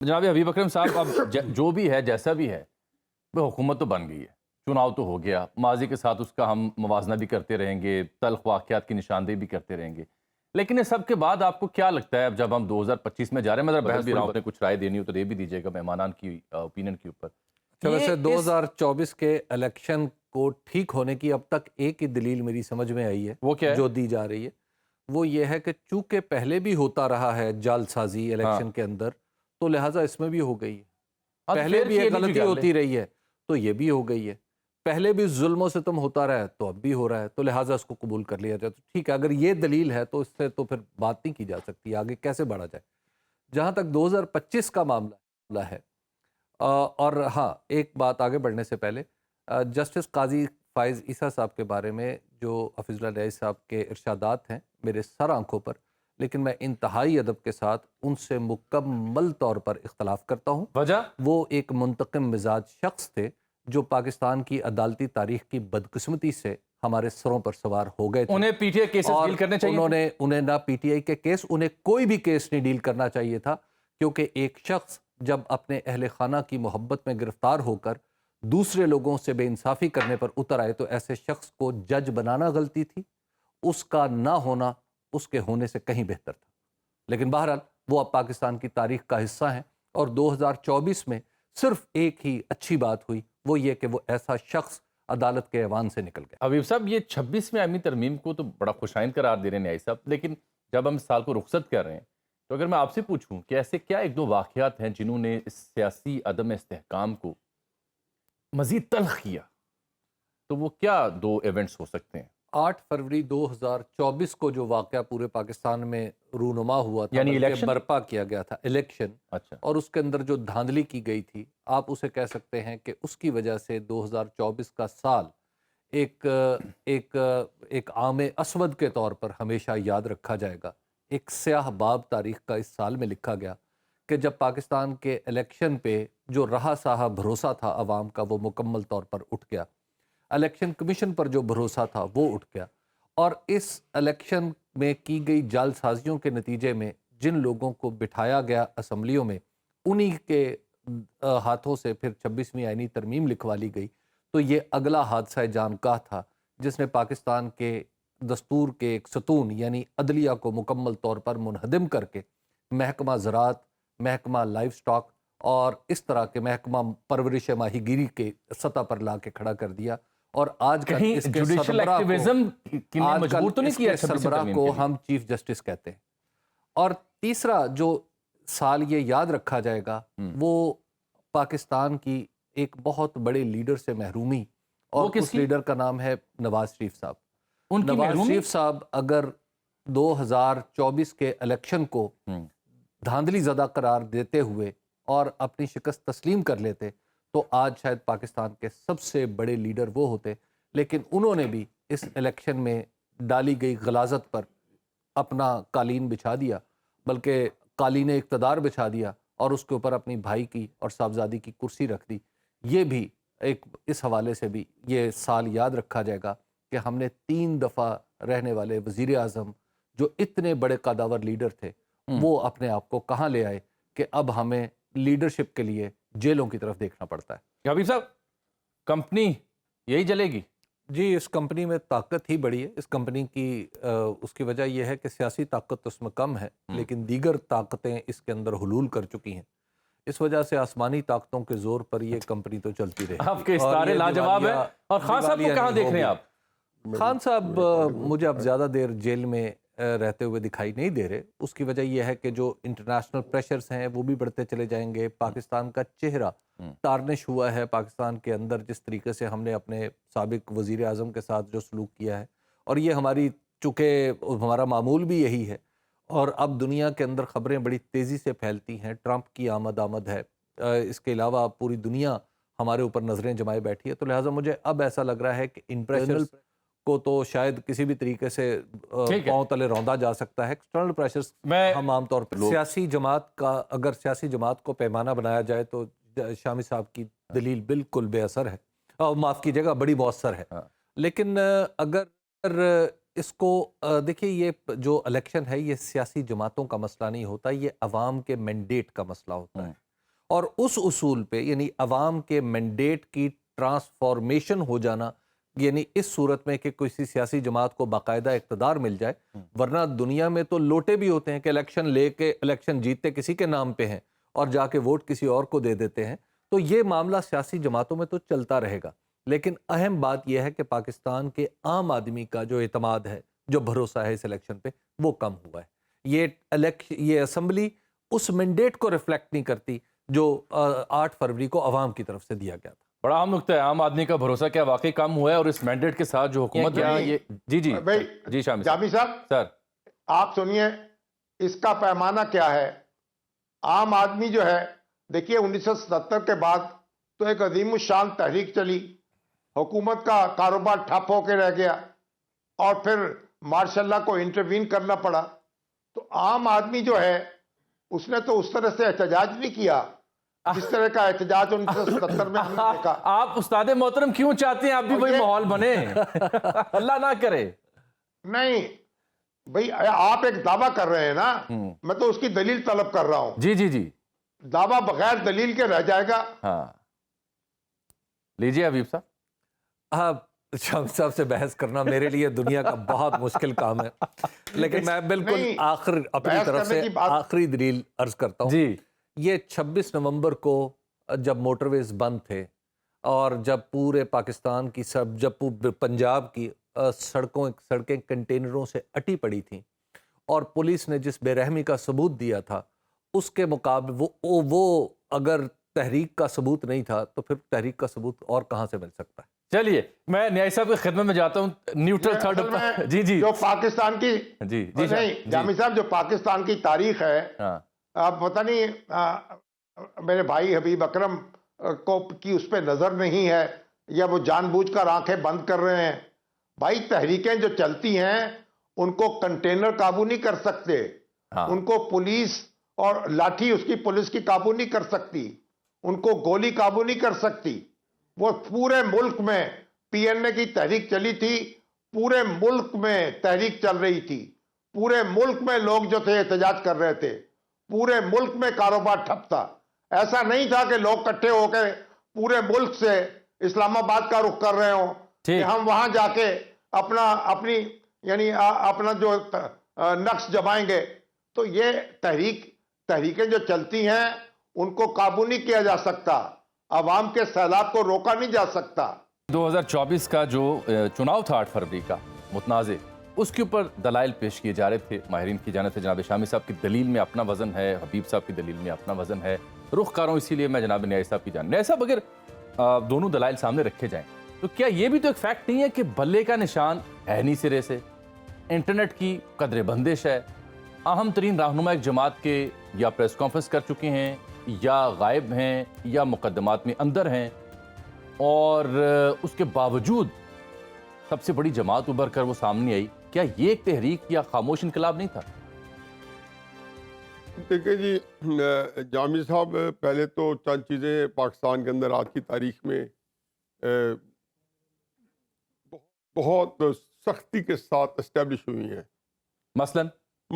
جناب حبیب اکرم صاحب، اب جو بھی ہے جیسا بھی ہے، وہ حکومت تو بن گئی ہے، چناؤ تو ہو گیا، ماضی کے ساتھ اس کا ہم موازنہ بھی کرتے رہیں گے، تلخ واقعات کی نشاندہی بھی کرتے رہیں گے، لیکن اس سب کے بعد آپ کو کیا لگتا ہے اب جب ہم 2025 میں جا رہے ہیں؟ میں ذرا بحث بھی رہا ہوں، اپنے کچھ رائے دینی ہو تو دے بھی دیجیے گا مہمانان کی اوپینین کے اوپر. اچھا، یہ ویسے دو اس ہزار چوبیس کے الیکشن کو ٹھیک ہونے کی اب تک ایک ہی دلیل میری سمجھ میں آئی ہے وہ کیا ہے؟ جو دی جا رہی ہے، وہ یہ ہے کہ چونکہ پہلے بھی ہوتا رہا ہے جعل سازی ہاں الیکشن کے اندر، تو لہٰذا اس میں بھی ہو گئی ہے. ہاں تو پہلے فیئر بھی کیے ایک نہیں غلطی کر لیں. ہوتی رہی ہے تو یہ بھی ہو گئی ہے. پہلے بھی ظلم و ستم ہوتا رہا ہے تو اب بھی ہو رہا ہے، تو لہٰذا اس کو قبول کر لیا جائے. تو ٹھیک ہے، اگر یہ دلیل ہے تو اس سے تو پھر بات نہیں کی جا سکتی آگے کیسے بڑھا جائے. جہاں تک 2025 کا معاملہ ہے، اور ہاں ایک بات آگے بڑھنے سے پہلے، جسٹس قاضی فائز عیسیٰ صاحب کے بارے میں جو حفیظ اللہ رئیس صاحب کے ارشادات ہیں میرے سر آنکھوں پر، لیکن میں انتہائی ادب کے ساتھ ان سے مکمل طور پر اختلاف کرتا ہوں. وجہ؟ وہ ایک منتقم مزاج شخص تھے جو پاکستان کی عدالتی تاریخ کی بدقسمتی سے ہمارے سروں پر سوار ہو گئے تھے، انہیں پی ٹی آئی کیسز اور ڈیل کرنے چاہیے تھے؟ انہیں نہ پی ٹی آئی کے کیس، انہیں کوئی بھی کیس نہیں ڈیل کرنا چاہیے تھا، کیونکہ ایک شخص جب اپنے اہل خانہ کی محبت میں گرفتار ہو کر دوسرے لوگوں سے بے انصافی کرنے پر اتر آئے تو ایسے شخص کو جج بنانا غلطی تھی، اس کا نہ ہونا اس کے ہونے سے کہیں بہتر تھا. لیکن بہرحال وہ اب پاکستان کی تاریخ کا حصہ ہیں، اور 2024 میں صرف ایک ہی اچھی بات ہوئی، وہ یہ کہ وہ ایسا شخص عدالت کے ایوان سے نکل گیا. حبیب صاحب، یہ 26ویں آئینی ترمیم کو تو بڑا خوشائند قرار دے رہے ہیں نیائی صاحب، لیکن جب ہم اس سال کو رخصت کر رہے ہیں تو اگر میں آپ سے پوچھوں کہ ایسے کیا ایک دو واقعات ہیں جنہوں نے اس سیاسی عدم استحکام کو مزید تلخ کیا، تو وہ کیا دو ایونٹس ہو سکتے ہیں؟ 8 فروری 2024 کو جو واقعہ پورے پاکستان میں رونما ہوا تھا، یعنی بلکہ الیکشن؟ برپا کیا گیا تھا الیکشن، اچھا. اور اس کے اندر جو دھاندلی کی گئی تھی، آپ اسے کہہ سکتے ہیں کہ اس کی وجہ سے 2024 کا سال ایک ایک ایک عام اسود کے طور پر ہمیشہ یاد رکھا جائے گا. ایک سیاہ باب تاریخ کا اس سال میں لکھا گیا کہ جب پاکستان کے الیکشن پہ جو رہا سہا بھروسہ تھا عوام کا، وہ مکمل طور پر اٹھ گیا. الیکشن کمیشن پر جو بھروسہ تھا وہ اٹھ گیا، اور اس الیکشن میں کی گئی جعل سازیوں کے نتیجے میں جن لوگوں کو بٹھایا گیا اسمبلیوں میں، انہی کے ہاتھوں سے پھر 26ویں آئینی ترمیم لکھوا لی گئی. تو یہ اگلا حادثہ جانکاہ تھا جس نے پاکستان کے دستور کے ایک ستون یعنی عدلیہ کو مکمل طور پر منہدم کر کے محکمہ زراعت، محکمہ لائف سٹاک اور اس طرح کے محکمہ پرورش ماہی گیری کے سطح پر لا کے کھڑا کر دیا. اور آج کل کہیں اس کے جوڈیشل سربراہ کو، ایکٹیویزم کی نے آج کل مجبور تو نہیں اس کیا کے 26 سربراہ ترمیم کو کے لیے؟ ہم چیف جسٹس کہتے ہیں. اور تیسرا جو سال یہ یاد رکھا جائے گا وہ پاکستان کی ایک بہت بڑے لیڈر سے محرومی، وہ اور کس اس کی؟ لیڈر کا نام ہے نواز شریف صاحب. ان کی نواز محرومی؟ شریف صاحب اگر 2024 کے الیکشن کو دھاندلی زدہ قرار دیتے ہوئے اور اپنی شکست تسلیم کر لیتے تو آج شاید پاکستان کے سب سے بڑے لیڈر وہ ہوتے. لیکن انہوں نے بھی اس الیکشن میں ڈالی گئی غلاظت پر اپنا قالین بچھا دیا، بلکہ قالین اقتدار بچھا دیا، اور اس کے اوپر اپنی بھائی کی اور صاحبزادی کی کرسی رکھ دی. یہ بھی ایک اس حوالے سے بھی یہ سال یاد رکھا جائے گا کہ ہم نے 3 دفعہ رہنے والے وزیر اعظم جو اتنے بڑے قداور لیڈر تھے، وہ اپنے آپ کو کہاں لے آئے کہ اب ہمیں لیڈرشپ کے لیے جیلوں کی طرف دیکھنا پڑتا ہے. حبیب صاحب، کمپنی یہی چلے گی؟ جی، اس کمپنی میں طاقت ہی بڑی ہے. اس کمپنی کی اس کی وجہ یہ ہے کہ سیاسی طاقت اس میں کم ہے، لیکن دیگر طاقتیں اس کے اندر حلول کر چکی ہیں. اس وجہ سے آسمانی طاقتوں کے زور پر یہ کمپنی تو چلتی رہے آپ گی. کے اور استعارے یہ لاجواب ہے. اور خان صاحب کو دیوالیہ کہاں نہیں دیکھ رہے ہیں ہوگی. آپ؟ خان صاحب مجھے اب زیادہ دیر جیل میں رہتے ہوئے دکھائی نہیں دے رہے. اس کی وجہ یہ ہے کہ جو انٹرنیشنل پریشرز ہیں وہ بھی بڑھتے چلے جائیں گے. پاکستان کا چہرہ تارنش ہوا ہے پاکستان کے اندر، جس طریقے سے ہم نے اپنے سابق وزیر اعظم کے ساتھ جو سلوک کیا ہے، اور یہ ہماری چونکہ ہمارا معمول بھی یہی ہے، اور اب دنیا کے اندر خبریں بڑی تیزی سے پھیلتی ہیں. ٹرمپ کی آمد ہے، اس کے علاوہ پوری دنیا ہمارے اوپر نظریں جمائے بیٹھی ہے. تو لہٰذا مجھے اب ایسا لگ رہا ہے کہ انٹرنل کو تو شاید کسی بھی طریقے سے پاؤں تلے روندا جا سکتا ہے. ایکسٹرنل پریشرز ہم عام طور پر سیاسی جماعت کا، اگر سیاسی جماعت کو پیمانہ بنایا جائے تو شامی صاحب کی دلیل بالکل بے اثر ہے، معاف کیجیے گا بڑی مؤثر ہے. لیکن اگر اس کو دیکھیے، یہ جو الیکشن ہے یہ سیاسی جماعتوں کا مسئلہ نہیں ہوتا، یہ عوام کے مینڈیٹ کا مسئلہ ہوتا ہے. اور اس اصول پہ یعنی عوام کے مینڈیٹ کی ٹرانسفارمیشن ہو جانا، یعنی اس صورت میں کہ کسی سیاسی جماعت کو باقاعدہ اقتدار مل جائے، ورنہ دنیا میں تو لوٹے بھی ہوتے ہیں کہ الیکشن لے کے الیکشن جیتتے کسی کے نام پہ ہیں اور جا کے ووٹ کسی اور کو دے دیتے ہیں. تو یہ معاملہ سیاسی جماعتوں میں تو چلتا رہے گا، لیکن اہم بات یہ ہے کہ پاکستان کے عام آدمی کا جو اعتماد ہے، جو بھروسہ ہے اس الیکشن پہ، وہ کم ہوا ہے. یہ اسمبلی اس مینڈیٹ کو ریفلیکٹ نہیں کرتی جو 8 فروری کو عوام کی طرف سے دیا گیا تھا. بڑا اہم نقطہ ہے، عام آدمی کا بھروسہ کیا واقعی کم ہوا ہے، اور اس مینڈیٹ کے ساتھ جو حکومت یہاں یہ جی بھائی جی شامی جامی صاحب سر آپ سنیے، اس کا پیمانہ کیا ہے. عام آدمی جو ہے، دیکھیے 1977 کے بعد تو ایک عظیم الشان تحریک چلی، حکومت کا کاروبار ٹھپ ہو کے رہ گیا اور پھر مارشاء اللہ کو انٹروین کرنا پڑا. تو عام آدمی جو ہے اس نے تو اس طرح سے احتجاج نہیں کیا جس طرح کا احتجاج 1977 میں ہم نے دیکھا. آپ استاد محترم کیوں چاہتے ہیں آپ بھی وہی ماحول بنے؟ اللہ نہ کرے. نہیں بھئی، آپ ایک دعویٰ کر رہے ہیں نا، میں تو اس کی دلیل طلب کر رہا ہوں. جی جی جی دعویٰ بغیر دلیل کے رہ جائے گا. ہاں لیجیے حبیب صاحب. ہاں، شامی صاحب سے بحث کرنا میرے لیے دنیا کا بہت مشکل کام ہے، لیکن میں بالکل نہیں، اپنی بحث طرف کرنے سے کی بات- آخری دلیل عرض کرتا ہوں. جی یہ 26 نومبر کو جب موٹر ویز بند تھے اور جب پورے پاکستان کی جب پنجاب کی سڑکیں کنٹینروں سے اٹی پڑی تھیں اور پولیس نے جس بے رحمی کا ثبوت دیا تھا، اس کے مقابلے وہ اگر تحریک کا ثبوت نہیں تھا تو پھر تحریک کا ثبوت اور کہاں سے مل سکتا ہے؟ چلیے میں نیائی صاحب کی خدمت میں جاتا ہوں. نیوٹرل اصل تھرڈ میں جی جی جو پاکستان کی جی جی نہیں جامی صاحب، جو پاکستان کی تاریخ ہے، ہاں آپ پتہ نہیں میرے بھائی حبیب اکرم کو کی اس پہ نظر نہیں ہے یا وہ جان بوجھ کر آنکھیں بند کر رہے ہیں. بھائی تحریکیں جو چلتی ہیں ان کو کنٹینر قابو نہیں کر سکتے، ہاں ان کو پولیس اور لاٹھی اس کی پولیس کی قابو نہیں کر سکتی، ان کو گولی قابو نہیں کر سکتی. وہ پورے ملک میں پی این اے کی تحریک چلی تھی، پورے ملک میں تحریک چل رہی تھی، پورے ملک میں لوگ جو تھے احتجاج کر رہے تھے، پورے ملک میں کاروبار ٹھپ تھا. ایسا نہیں تھا کہ لوگ اکٹھے ہو کے پورے ملک سے اسلام آباد کا رخ کر رہے ہوں کہ ہم وہاں جا کے اپنا جو نقش جمائیں گے. تو یہ تحریکیں جو چلتی ہیں ان کو قابو نہیں کیا جا سکتا، عوام کے سیلاب کو روکا نہیں جا سکتا. 2024 کا جو چناؤ تھا 8 فروری کا متنازع، اس کے اوپر دلائل پیش کیے جا رہے تھے ماہرین کی جانب سے. جناب شامی صاحب کی دلیل میں اپنا وزن ہے، حبیب صاحب کی دلیل میں اپنا وزن ہے. رخ کر رہا ہوں اسی لیے میں جناب نیائی صاحب کی جانب. نیائی صاحب اگر دونوں دلائل سامنے رکھے جائیں تو کیا یہ بھی تو ایک فیکٹ نہیں ہے کہ بلے کا نشان ہے نہیں سرے سے؟ انٹرنیٹ کی قدر بندش ہے، اہم ترین رہنما ایک جماعت کے یا پریس کانفرنس کر چکے ہیں یا غائب ہیں یا مقدمات میں اندر ہیں، اور اس کے باوجود سب سے بڑی جماعت ابھر کر وہ سامنے آئی. کیا یہ ایک تحریک یا خاموش انقلاب نہیں تھا؟ دیکھیں جی جامی صاحب، پہلے تو چند چیزیں پاکستان کے اندر آج کی تاریخ میں بہت سختی کے ساتھ اسٹیبلش ہوئی ہیں. مثلاً